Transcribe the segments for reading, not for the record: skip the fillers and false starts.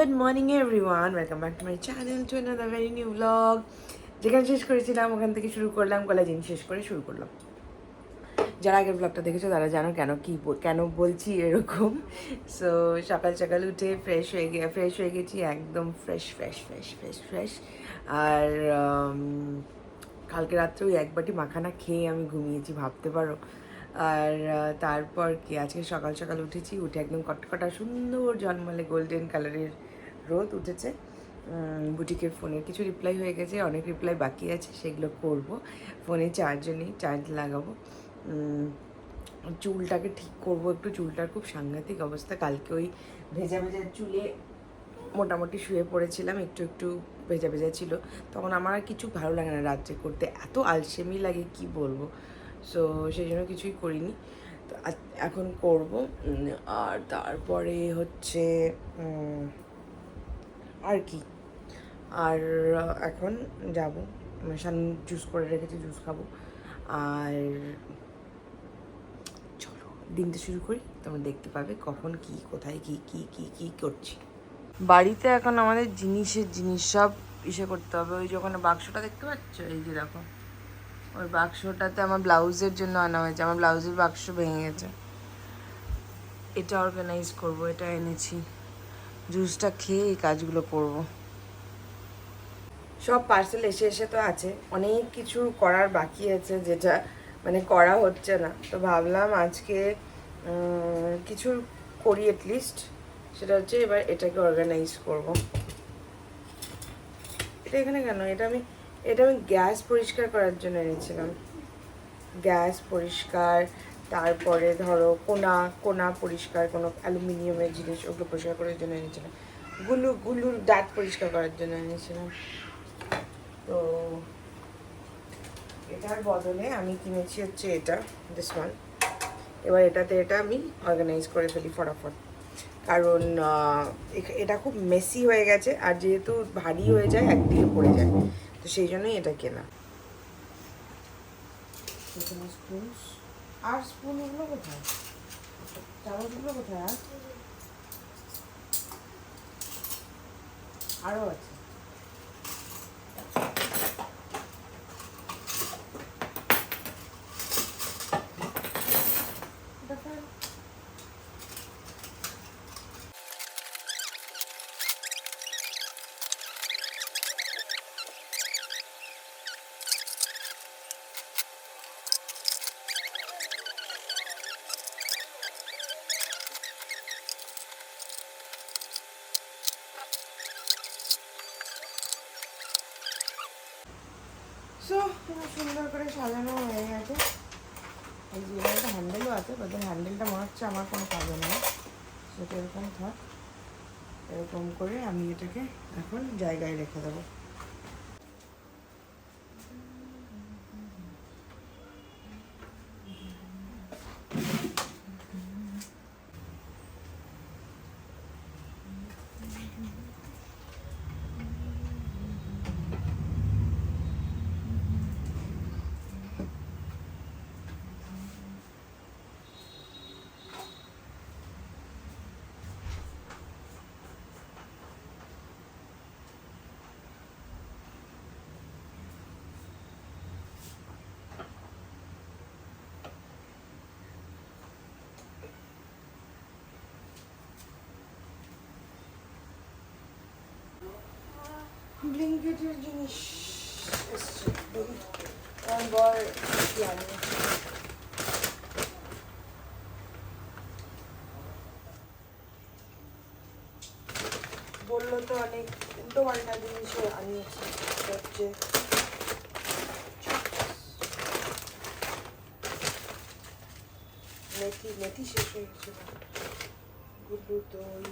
Good morning everyone, welcome back to my channel to another very new vlog. যেখানে শেষ করেছিলাম ওখান থেকে শুরু করলাম, গলা জিনিস শেষ করে শুরু করলাম। যারা আগের ব্লগটা দেখেছো তারা জানো কেন বলছি এরকম। সো সকাল সকাল উঠে ফ্রেশ হয়ে গেছি, একদম ফ্রেশ। আর কালকে রাত্রে ওই এক বাটি মাখানা খেয়ে আমি ঘুমিয়েছি, ভাবতে পারো। আর তারপর কি আজকে সকাল সকাল উঠেছি, উঠে একদম কটকটা সুন্দর জন্মালে গোল্ডেন কালারের রোদ উঠেছে। বুটিকের ফোনের কিছু রিপ্লাই হয়ে গেছে, অনেক রিপ্লাই বাকি আছে, সেগুলো করব। ফোনে চার্জও নেই, চার্জ লাগাবো। চুলটাকে ঠিক করব একটু, চুলটার খুব সাংঘাতিক অবস্থা। কালকে ওই ভেজা চুলে মোটামুটি শুয়ে পড়েছিলাম, একটু ভেজা ছিল। তখন আমার আর কিছু ভালো লাগে না রাত্রে করতে, এত আলসেমি লাগে কি বলবো। সো সেই জন্য কিছুই করিনি, তো এখন করব। আর তারপরে হচ্ছে আর কি, আর এখন যাব জুস করে রেখেছি, জুস খাবো। আর চলো দিনটা শুরু করি, তোমরা দেখতে পাবে কখন কি কোথায় কি করছি। বাড়িতে এখন আমাদের জিনিস সব করতে হবে। ওই যে ওখানে বাক্সটা দেখতে পাচ্ছ, এই যে দেখো, ওই বাক্সটাতে আমার ব্লাউজের জন্য আনা হয়েছে, আমার ব্লাউজের বাক্স ভেঙে গেছে, এটা অর্গানাইজ করব, এটা এনেছি। জুসটা খেয়ে এই কাজগুলো করব। সব পার্সেল এসে তো আছে, অনেক কিছু করার বাকি আছে যেটা মানে করা হচ্ছে না। তো ভাবলাম আজকে কিছু করি অ্যাটলিস্ট, সেটা হচ্ছে এবার এটাকে অর্গানাইজ করব। এটা এখানে কেন? এটা আমি গ্যাস পরিষ্কার করার জন্য এনেছিলাম। গ্যাস পরিষ্কার, তারপরে ধরো কোনা পরিষ্কার, কোনো অ্যালুমিনিয়ামের জিনিস ওগুলো পরিষ্কার করার জন্য এনেছিলাম। গুলুর দাঁত পরিষ্কার করার জন্য এনেছিলাম। তো এটার বদলে আমি কিনেছি হচ্ছে এটা, দিস ওয়ান। এবার এটা আমি অর্গানাইজ করে ফেলি ফটাফট, কারণ এটা খুব মেসি হয়ে গেছে, আর যেহেতু ভারী হয়ে যায় একদিকে পড়ে যায়, তো সেই জন্যই এটা কেনা। স্পুন, আর স্পুনগুলো কোথায়, চামচগুলো কোথায়? আরও আছে। সো সুন্দর করে সাজানো হয়ে গেছে। এই যে একটা হ্যান্ডেলও আছে, ওদের হ্যান্ডেলটা মনে হচ্ছে আমার কোনো কাজে নেই, সেটা এরকম থাক। এরকম করে আমি এটাকে এখন জায়গায় রেখে দেবো। ব্লিঙ্কেটের জিনিস এসছে, বর বললো তো অনেক উল্টো পাল্টা জিনিসও আনিয়েছে। হচ্ছে মেথি শেষ হয়ে গেছিল, গুল্লু দই,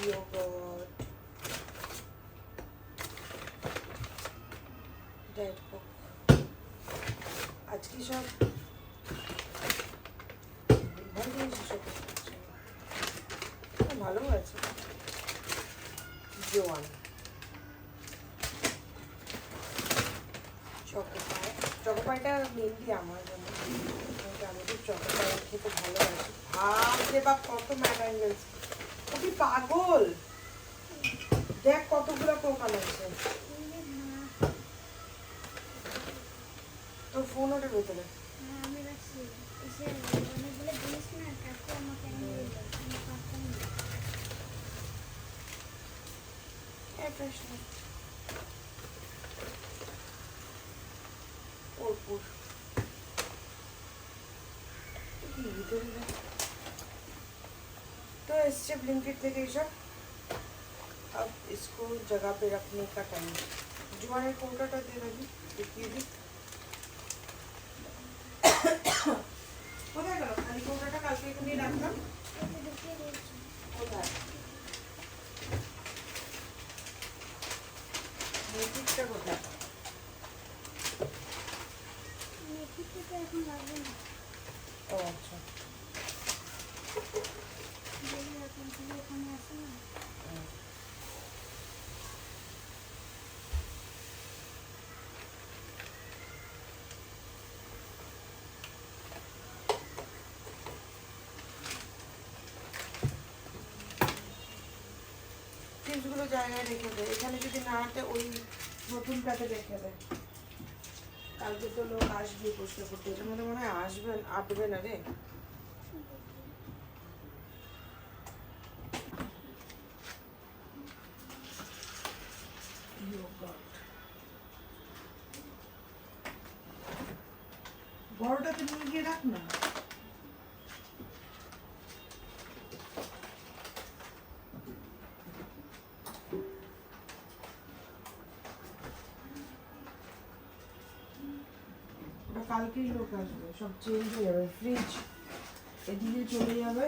ইয়োগর্ট, ডায়েট কোক, আজকে সব ভালো আছে। জোয়ান, চকোপাইটা মেনলি আমার জন্য, আমি খুব চকোপাই খেতে ভালোবাসি। ভাবতে বা কত ম্যাক অ্যাঙ্গেলস তুই পাগল, দেখ কতগুলো পোকা লাগছে। তোর ফোন ওটা ভেতরে। तो इससे ब्लिंकिट থেকে এইসব अब इसको जगह पे रखने का टाइम। जुआने कोटाटा दे रही देखिए दी কোথায় গেল খালি কোটাটা কালকে এখানে রাখলাম কোথায় মেথিটা কোথায় মেথিটা তো এখন লাগবে না ও আচ্ছা ওখানে আছে না চিপসগুলো জায়গায় রেখে দেয় এখানে যদি না আটে ওই নতুন প্যাকে রেখে দেয় কালকে তো লোক আসবে পরিষ্কার করতে এটার মধ্যে মনে হয় আসবেন আটবে না রে বড়টাতে নিয়ে গিয়ে রাখ না কালকেই লোক আসবে সব চেঞ্জ হয়ে যাবে ফ্রিজ এদিকে চলে যাবে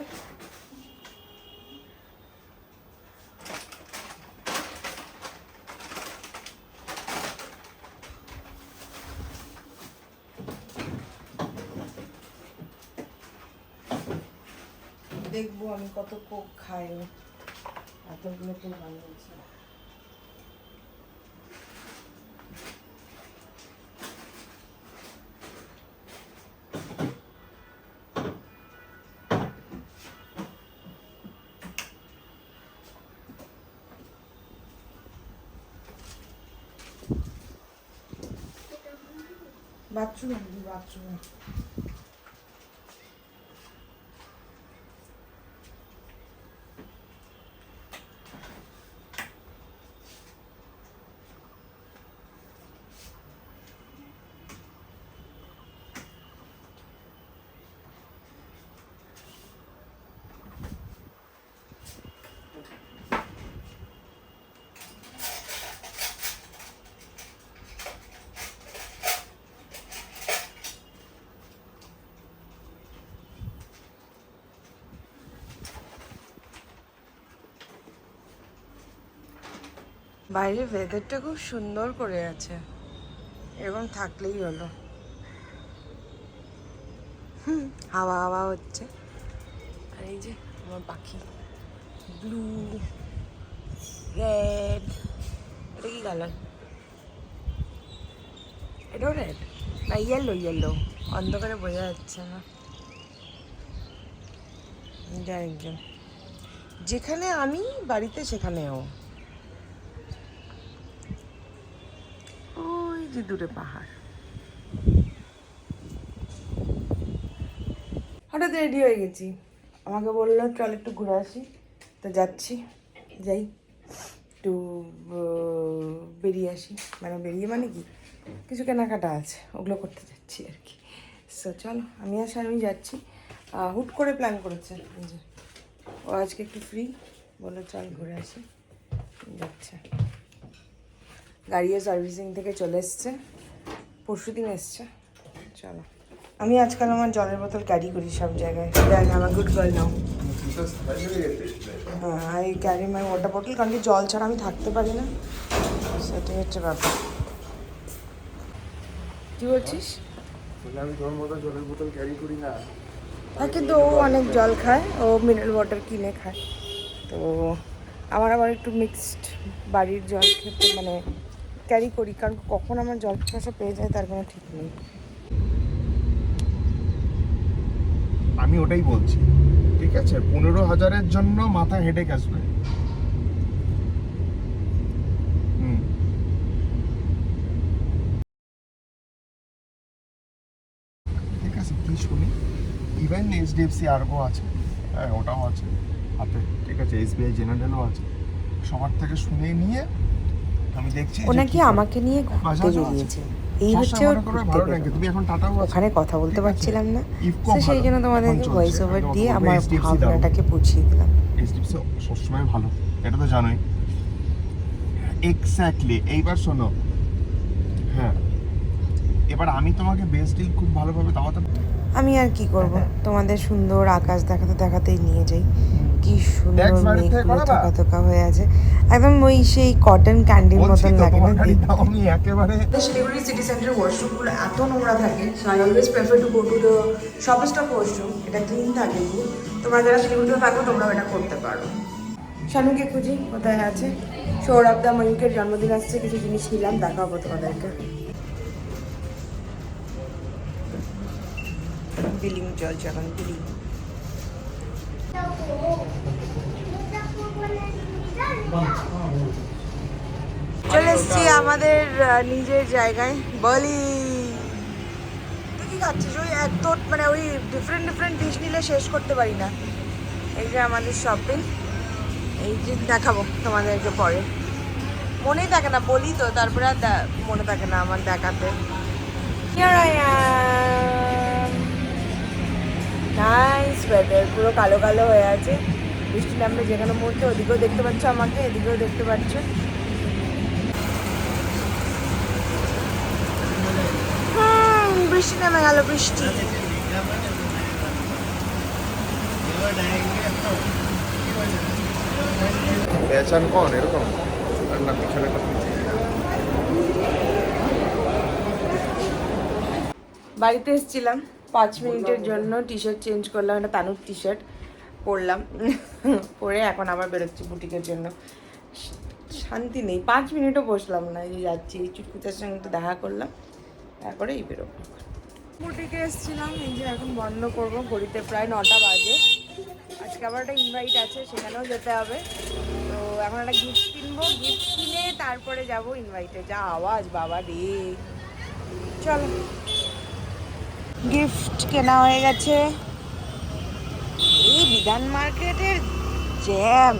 দেখবো আমি কত কোক খাই এতগুলো তো বানিয়েছি বাথরুমে বাইরের ওয়েদারটা খুব সুন্দর করে আছে এরকম থাকলেই হলো হাওয়া হাওয়া হচ্ছে আর এই যে আমার পাখি ব্লু রেড এটা কি কালার এটাও রেড না ইয়েলো অন্ধকারে বোঝা যাচ্ছে না একজন যেখানে আমি বাড়িতে সেখানেও ওই যে দূরে পাহাড় হঠাৎ রেডি হয়ে গেছি আমাকে বললো চল একটু ঘুরে আসি তো যাচ্ছি যাই একটু বেরিয়ে আসি বেরিয়ে মানে কি কিছু কেনাকাটা আছে ওগুলো করতে যাচ্ছি আর কি সো চলো আমি যাচ্ছি হুট করে প্ল্যান করেছে যে ও আজকে একটু ফ্রি বললো চল ঘুরে আসি যাচ্ছে গাড়িও সার্ভিসিং থেকে চলে এসছে পরশুদিন এসছে চলো আমি আজকাল আমার জলের বোতল ক্যারি করি সব জায়গায় দেখ আমার গুড গার্ল নাও হ্যাঁ I carry my water bottle কারণ কি জল ছাড়া আমি থাকতে পারি না সেটাই হচ্ছে ব্যাপার কি বলছিস আমি তোর মতো জলের বোতল ক্যারি করি না হ্যাঁ কিন্তু ও অনেক জল খায় ও মিনারেল ওয়াটার কিনে খায় তো আমার আবার একটু মিক্সড বাড়ির জল খেতে ক্যারি করি কারণ কখন আমার জল পিপাসা পেয়ে যায় তার কোনো ঠিক নেই আমি ওটাই বলছি ঠিক আছে, 15,000-এর জন্য মাথা হেডেক আসবে। ঠিক আছে, কি শুনি, ইভেন এইচডিএফসি আর্গো আছে, হ্যাঁ ওটাও আছে হাতে, ঠিক আছে, এসবিআই জেনারেলও আছে। সবার থেকে শুনে নিয়ে আমি দেখছি ও নাকি আমাকে নিয়ে ঘুরতে বেরিয়েছে, এই হচ্ছে ওর ঘুরতে বেরোনো। তুমি এখন টাটাও আছে, ওখানে কথা বলতে পারছিলাম না, ইফকো তো সেই ভালো, জন্য তোমাদেরকে এখন চলছে। ভয়েস ওভার আমি দিয়ে তোমাকে আমার HDFC দাও। ভাবনাটাকে বুঝিয়ে দিলাম। এইচডিএফসি সবসময় ভালো, এটা তো জানোই। এক্স্যাক্টলি, এইবার শোনো, হ্যাঁ এবার আমি তোমাকে বেস্ট ডিল খুব ভালোভাবে দাওয়াতে। আমি আর কি করব, তোমাদের সুন্দর আকাশ দেখাতে দেখাতেই নিয়ে যাই। কি সুন্দর ট্যাক্স বাড়ি থেকে মেঘগুলো করাবা? থোকা থোকা হয়ে আছে, একদম ওই সেই কটন ক্যান্ডির মতন লাগে না দেখতে। আমি একেবারে শিলিগুড়ি সিটি সেন্টারের ওয়াশরুমগুলো এত নোংরা থাকে, so I always prefer to go to the shop stop washroom. এটা ক্লিন থাকে খুব। তোমরা যারা শিলিগুড়িতে থাকো তোমরা এটা করতে পারো। শানুকে খুঁজি কোথায় আছে। সৌরভ দা ময়ূকের জন্মদিন আসছে, কিছু জিনিস নিলাম, দেখাবো তোমাদেরকে। বিলিং চলছে এখন, বিলিং। চলে এসছি আমাদের নিজের জায়গায়। বলি তুই কি খাচ্ছিস? ওই এত মানে ওই ডিফারেন্ট ডিফারেন্ট ডিশ নিলে শেষ করতে পারি না। এই যে আমাদের শপিং, এই যে দেখাবো তোমাদেরকে পরে। মনেই থাকে না, বলি তো তারপরে আর মনে থাকে না আমার দেখাতে। নাইস ওয়েদার, পুরো কালো কালো হয়ে আছে, বৃষ্টি নামবে যেখানে মুহূর্তে। ওদিকেও দেখতে পাচ্ছ আমাকে, এদিকেও দেখতে পাচ্ছ। বৃষ্টি নেমে গেল, বৃষ্টি। পেছন কোন এরকম আর না পিছনে কথা। বাড়িতে এসেছিলাম 5 মিনিটের জন্য, টি শার্ট চেঞ্জ করলাম, একটা তানুর টি শার্ট পরলাম, পরে এখন আবার বেরোচ্ছি বুটিকের জন্য। শান্তি নেই, 5 মিনিটও বসলাম না, এই যাচ্ছি। এই চুটকুচার সঙ্গে একটু দেখা করলাম, তারপরে এই বেরোবো। বুটিকে এসেছিলাম, এই যে এখন বন্ধ করবো, ঘড়িতে প্রায় 9টা বাজে। আজকে আবার একটা ইনভাইট আছে, সেখানেও যেতে হবে। তো এখন একটা গিফট কিনবো, গিফট কিনে তারপরে যাবো ইনভাইটে। যা আওয়াজ বাবা রে! চলো, গিফট কেনা হয়ে গেছে। এই বিধান মার্কেটের জ্যাম।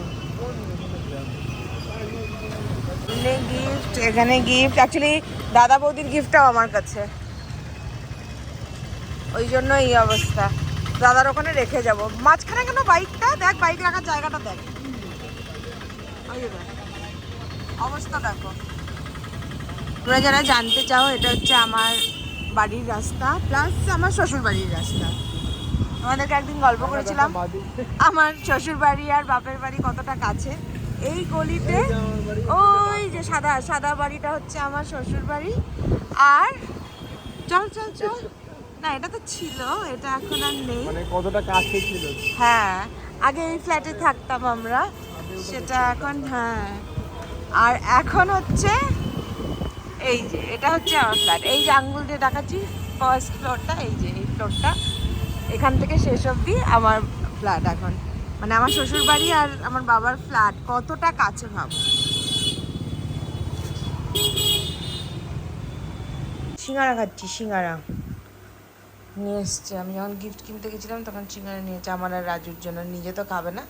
গিফট, এখানে গিফট, অ্যাকচুয়ালি দাদা বৌদির গিফটটাও আমার কাছে, ওই জন্য এই অবস্থা। দাদার ওখানে রেখে যাব। মাঝখানে কেন বাইকটা? দেখ বাইক রাখার জায়গাটা দেখ, ওই যে দেখ, অবস্থা দেখো। তোমরা যারা জানতে চাও, এটা হচ্ছে আমার বাড়ির রাস্তা প্লাস আমার শ্বশুর বাড়ির রাস্তা। আমাদেরকে একদিন গল্প করেছিলাম আমার শ্বশুর বাড়ি আর বাপের বাড়ি কতটা কাছে। এই গলিতে ওই যে সাদা সাদা বাড়িটা হচ্ছে আমার শ্বশুর বাড়ি। আর চল চল চল, না এটা তো ছিল, এটা এখন আর নেই। মানে কতটা কাছে ছিল। হ্যাঁ, আগে এই ফ্ল্যাটে থাকতাম আমরা, সেটা এখন, হ্যাঁ। আর এখন হচ্ছে এই যে এটা হচ্ছে আমার ফ্ল্যাট। এই যে আঙ্গুল দিয়ে দেখাচ্ছি, ফার্স্ট ফ্লোরটা, এই যে এই ফ্লোরটা, এখান থেকে শেষ অবধি আমার ফ্ল্যাট এখন। মানে আমার শ্বশুর বাড়ি আর আমার বাবার ফ্ল্যাট কতটা কাছে ভাবো। সিঙ্গারা খাচ্ছি, সিঙ্গারা নিয়ে এসছে। আমি যখন গিফট কিনতে গেছিলাম তখন সিঙ্গারা নিয়েছে আমার আর রাজুর জন্য। নিজে তো খাবে না,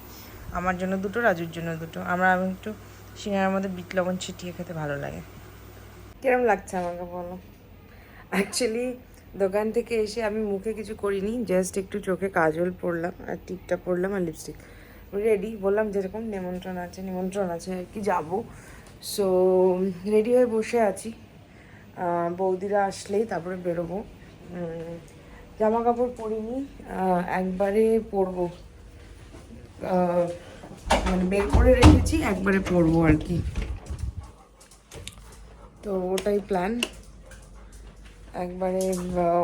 আমার জন্য দুটো, রাজুর জন্য দুটো। আমি একটু সিঙ্গারার মধ্যে বিট লবণ ছিটিয়ে খেতে ভালো লাগে। কিরম লাগছে আমাকে বলো? অ্যাকচুয়ালি দোকান থেকে এসে আমি মুখে কিছু করিনি, জাস্ট একটু চোখে কাজল পরলাম আর টিপটা পরলাম আর লিপস্টিক। রেডি, বললাম যেরকম নিমন্ত্রণ আছে আর কি, যাবো। সো রেডি হয়ে বসে আছি, বৌদিরা আসলেই তারপরে বেরোবো। জামা কাপড় পরিনি, একবারে পরবো, মানে বের করে রেখেছি, একবারে পরবো আর কি। তো ওটাই প্ল্যান একবারে।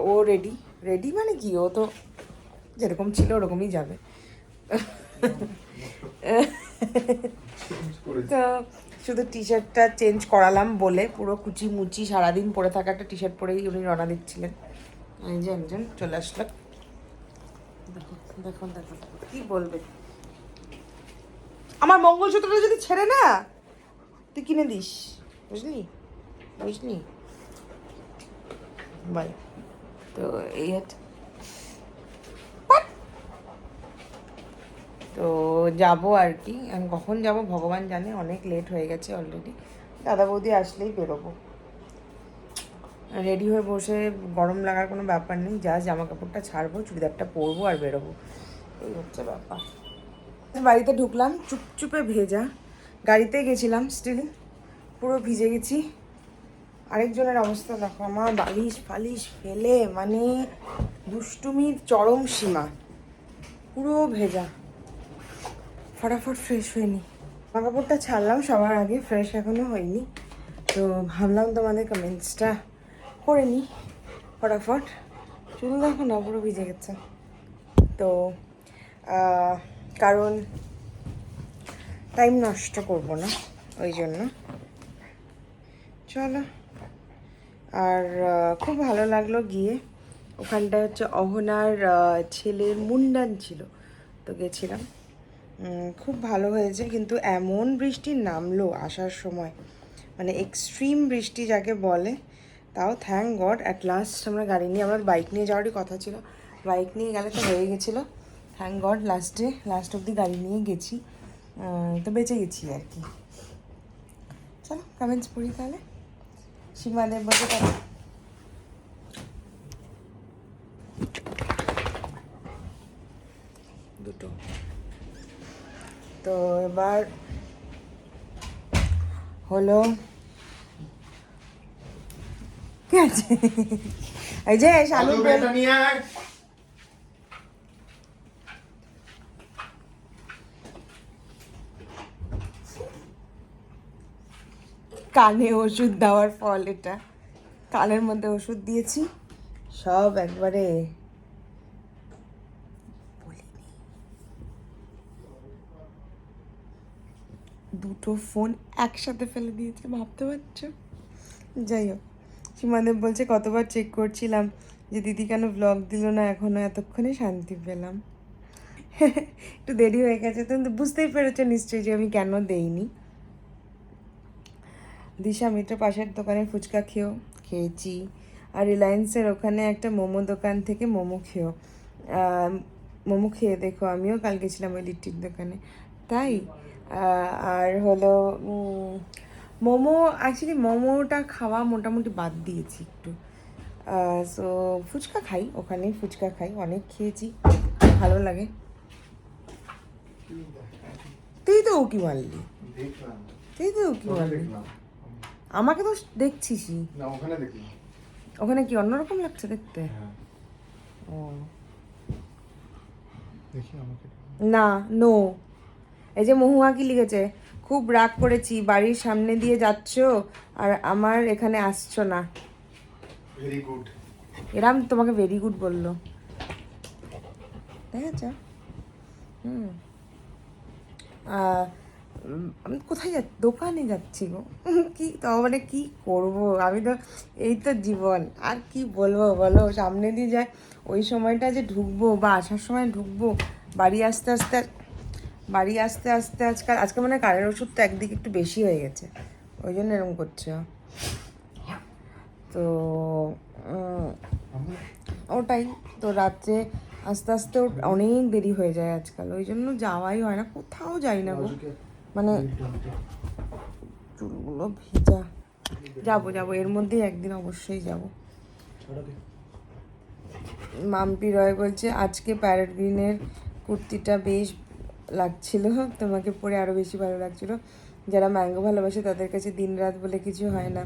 ও রেডি রেডি মানে কি, ও তো যেরকম ছিল ওরকমই যাবে। তো শুধু টি শার্টটা চেঞ্জ করালাম বলে, পুরো কুচি মুচি সারাদিন পরে থাকা একটা টি শার্ট পরেই উনি রওনা দিচ্ছিলেন। এই যে একজন চলে আসলো, দেখো দেখো দেখো দেখো কি বলবে। আমার মঙ্গলসূত্রটা যদি ছেড়ে না তুই কিনে দিস, বুঝলি বুঝলি বল। তো এই হচ্ছে, তো যাবো আর কি। আমি কখন যাব ভগবান জানে, অনেক লেট হয়ে গেছে অলরেডি। দাদা বৌদি আসলেই বেরোবো। রেডি হয়ে বসে গরম লাগার কোনো ব্যাপার নেই, যা জামা কাপড়টা ছাড়বো, চুড়িদারটা পরবো আর বেরোবো, এই হচ্ছে ব্যাপার। বাড়িতে ঢুকলাম চুপচুপে ভেজা, গাড়িতে গেছিলাম স্টিল পুরো ভিজে গেছি। আরেকজনের অবস্থা দেখো, আমার বালিশ ফালিশ ফেলে মানে দুষ্টুমির চরম সীমা, পুরো ভেজা। ফটাফট ফ্রেশ হয়ে নি, জামা কাপড়টা ছাড়লাম সবার আগে, ফ্রেশ এখনো হয়নি। তো ভাবলাম তোমাদের কমেন্টসটা করে নিই ফটাফট। চুল দেখো না পুরো ভিজে গেছে। তো কারণ টাইম নষ্ট করব না ওই জন্য, চলো। আর খুব ভালো লাগলো গিয়ে। ওখানটায় হচ্ছে অহনার ছেলের মুন্ডান ছিল, তো গেছিলাম। খুব ভালো হয়েছে, কিন্তু এমন বৃষ্টি নামলো আসার সময়, মানে এক্সট্রিম বৃষ্টি যাকে বলে। তাও থ্যাংক গড অ্যাট লাস্ট আমরা গাড়ি নিয়ে, আমরা বাইক নিয়ে যাওয়ারই কথা ছিল, বাইক নিয়ে গেলে তো হয়ে গেছিলো। থ্যাংক গড লাস্ট অবধি গাড়ি নিয়ে গেছি, তো বেঁচে গেছি আর কি। চলো কমেন্টস পড়ি তাহলে। সীমাদের বলতে পারি দুটো। তো এবার হলো কি আছে, এই যে শালু কানে ওষুধ দেওয়ার ফল এটা, কানের মধ্যে ওষুধ দিয়েছি সব একবারে। দুটো ফোন একসাথে ফেলে দিয়েছে, ভাবতে পারছো? যাই হোক, সীমাদেব বলছে কতবার চেক করছিলাম যে দিদি কেন ব্লগ দিল না এখনো, এতক্ষণে শান্তি পেলাম। একটু দেরি হয়ে গেছে, তুমি বুঝতেই পেরেছো নিশ্চয়ই যে আমি কেন দেইনি। দিশা মিত্র পাশের দোকানে ফুচকা খেয়েছি, আর রিলায়েন্সের ওখানে একটা মোমো দোকান থেকে মোমো খেয়ে দেখো। আমিও কাল গেছিলাম ওই লিট্টির দোকানে, তাই। আর হলো মোমো, অ্যাকচুয়ালি মোমোটা খাওয়া মোটামুটি বাদ দিয়েছি একটু। সো ফুচকা খাই, ওখানেই ফুচকা খাই, অনেক খেয়েছি, ভালো লাগে। তুই তো উকি মারলি, আমাকে তো দেখছিসই। ওখানে কি অন্যরকম লাগছে দেখতে? ও না, নো। এই যে মহুয়া কি লিখেছে, খুব রাগ করেছি, বাড়ির সামনে দিয়ে যাচ্ছ আর আমার এখানে আসছো না। ভেরি গুড, এরম তোমাকে ভেরি গুড বললো, দেখেছ? আমি কোথায় যাচ্ছি? দোকানে যাচ্ছি গো। কি তো মানে কি করবো, আমি তো এই তো জীবন, আর কি বলবো বলো। সামনে দিয়ে যায় ওই সময়টা যে ঢুকবো বা আসার সময় ঢুকবো, বাড়ি আসতে আসতে আজকে মানে কানের ওষুধটা একদিকে একটু বেশি হয়ে গেছে, ওই জন্য এরকম করছে। তো ওটাই তো, রাত্রে আস্তে আস্তে অনেক দেরি হয়ে যায় আজকাল, ওই জন্য যাওয়াই হয় না, কোথাও যাই না গো। মানে চুলগুলো ভেজা, যাবো এর মধ্যেই একদিন অবশ্যই যাব। মাম্পি রয় বলছে আজকে প্যারেট গ্রিনের কুর্তিটা বেশ লাগছিল, তোমাকে পরে আরও বেশি ভালো লাগছিল। যারা ম্যাঙ্গো ভালোবাসে তাদের কাছে দিন রাত বলে কিছু হয় না,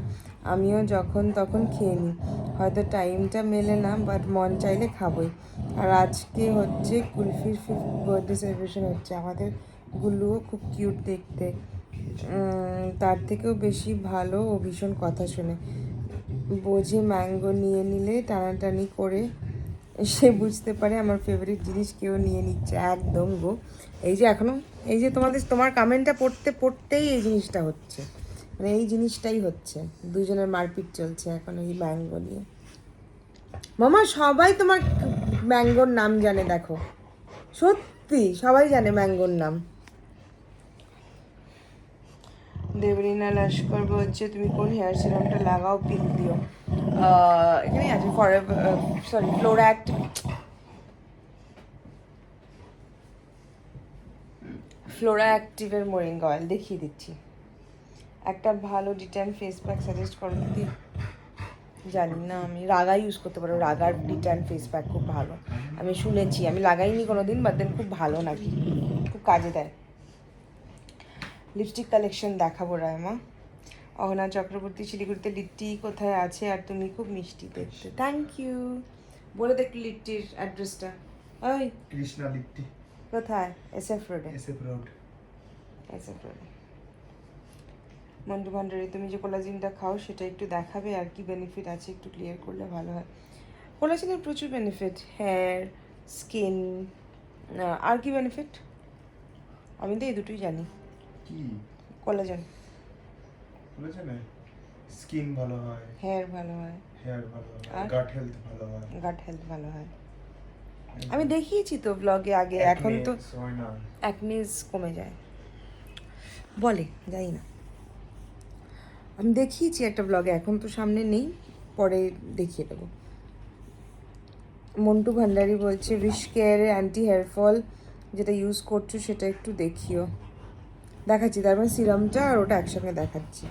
আমিও যখন তখন খেয়ে নিই, হয়তো টাইমটা মেলে না, বাট মন চাইলে খাবোই। আর আজকে হচ্ছে কুলফির 5th বার্থডে সেলিব্রেশন হচ্ছে, আমাদের গুল্লুও খুব কিউট দেখতে, তার থেকেও বেশি ভালো ও ভীষণ কথা শোনে, বোঝে ম্যাঙ্গো নিয়ে নিলে টানাটানি করে সে বুঝতে পারে আমার ফেভারিট জিনিস কেউ নিয়ে নিচ্ছে। একদম গো, এই যে এখনো এই যে তোমার কমেন্টটা পড়তেই এই জিনিসটা হচ্ছে, মানে এই জিনিসটাই হচ্ছে, দুজনের মারপিট চলছে এখন এই ম্যাঙ্গো নিয়ে। মামা সবাই তোমার ম্যাঙ্গোর নাম জানে দেখো, সত্যি সবাই জানে ম্যাঙ্গোর নাম। দেবরিনা লস্কর বলছে তুমি কোন হেয়ার সিরামটা লাগাও, পিক দিও। এখানেই আছে সরি ফ্লোরা অ্যাক্টিভের মোরিঙ্গা অয়েল দেখিয়ে দিচ্ছি। একটা ভালো ডিট্যান ফেস প্যাক সাজেস্ট করো দিদি। জানি না, আমি রাগা ইউজ করতে পারো, রাগার ডিট্যান ফেস প্যাক খুব ভালো, আমি শুনেছি, আমি লাগাইনি কোনো দিন, বাট দেন খুব ভালো নাকি, খুব কাজে দেয়। লিপস্টিক কালেকশন দেখাবো রায়মা। অহনা চক্রবর্তী শিলিগুড়িতে লিট্টি কোথায় আছে আর তুমি খুব মিষ্টি দেখতে। Thank you. বলে দে একটু লিট্টির অ্যাড্রেসটা। ওই কৃষ্ণা লিট্টি, কোথায়? SF রোডে। SF road. SF রোডে। মন্টু ভান্ডারি তুমি যে কোলাজিনটা খাও সেটা একটু দেখাবে, আর কি বেনিফিট আছে একটু ক্লিয়ার করলে ভালো হয়। কোলাজিনের প্রচুর বেনিফিট, হেয়ার, স্কিন, আর কি বেনিফিট? আমি তো এই দুটোই জানি। কি কোলাজেন, বলেছে না, স্কিন ভালো হয়, হেয়ার ভালো হয়, হেয়ার ভালো হয়, আর? গাট হেলথ ভালো হয়। গাট হেলথ ভালো হয়। আমি দেখিয়েছি তো ব্লগে আগে, এখন তো হয় না, অ্যাকনিজ কমে যায় বলে, জানি না, আমি দেখিয়েছি একটা ব্লগে, এখন তো সামনে নেই, পরে দেখিয়ে দেবো। মন্টু ভান্ডারি বলছে উইশ কেয়ারের অ্যান্টি হেয়ার ফল যেটা ইউজ করছো সেটা একটু দেখিও। দেখাচ্ছি, তার মানে সিরামটা আর ওটা একসঙ্গে দেখাচ্ছি।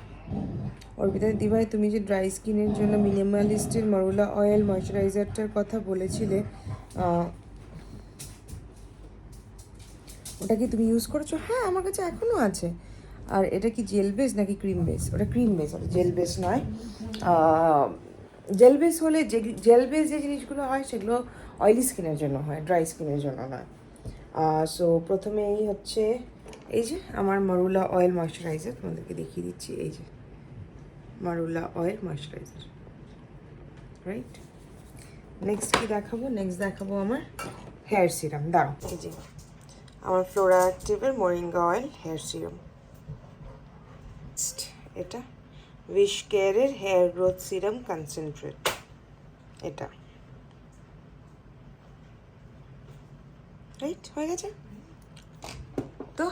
অর্পিতা দিভাই তুমি যে ড্রাই স্কিনের জন্য মিনিমালিস্টের মরুলা অয়েল ময়শ্চারাইজারটার কথা বলেছিলে, ওটা কি তুমি ইউজ করেছো? হ্যাঁ, আমার কাছে এখনও আছে। আর এটা কি জেল বেস নাকি ক্রিম বেস? ওটা ক্রিম বেস, ওটা জেল বেস নয়। জেল বেস হলে জেল বেস যে জিনিসগুলো হয় সেগুলো অয়েলি স্কিনের জন্য হয়, ড্রাই স্কিনের জন্য নয়। সো প্রথমেই হচ্ছে এই যে আমার মারুলা অয়েল ময়শ্চারাইজার, তোমাদেরকে দেখিয়ে দিচ্ছি, এই যে মারুলা অয়েল ময়শ্চারাইজার, রাইট। নেক্সট কি দেখাবো? নেক্সট দেখাবো আমার হেয়ার সিরাম, দাঁড়াও, এই যে আমার ফ্লোরা অ্যাক্টিভের মোরিঙ্গা অয়েল হেয়ার সিরাম। এটা উইশ কেয়ারের হেয়ার গ্রোথ সিরাম কনসেন্ট্রেট, এটা রাইট হয়ে গেছে। তো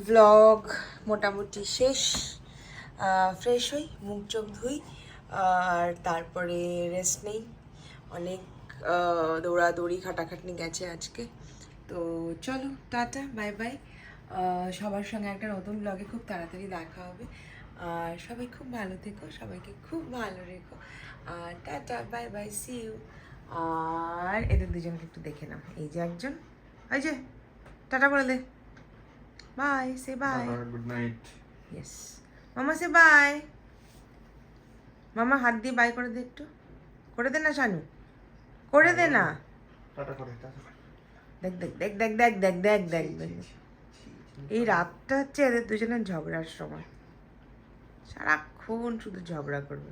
ব্লগ মোটামুটি শেষ, ফ্রেশ হই, মুখ চোখ ধুই, আর তারপরে রেস্ট নেই। অনেক দৌড়াদৌড়ি খাটাখাটনি গেছে আজকে, তো চলো টাটা বাই বাই। সবার সঙ্গে একটা নতুন ব্লগে খুব তাড়াতাড়ি দেখা হবে, আর সবাই খুব ভালো থেকো, সবাইকে খুব ভালো রেখো, আর tata bye bye, see you. আর এদের দুজনকে একটু দেখে নাও, এই যে একজন, এই যে টাটা বলে দে, bye, say bye, good night. Yes মামা, সে বাই, মামা হাত দিয়ে বাই করে দে, একটু করে দে না শানু, করে দে না। টাটা করে, টাটা করে। দেখ দেখ দেখ দেখ দেখ দেখ দেখ দেখ দেখ, এই রাতটা হচ্ছে এদের দুজনের ঝগড়ার সময়, সারাক্ষণ শুধু ঝগড়া করবে।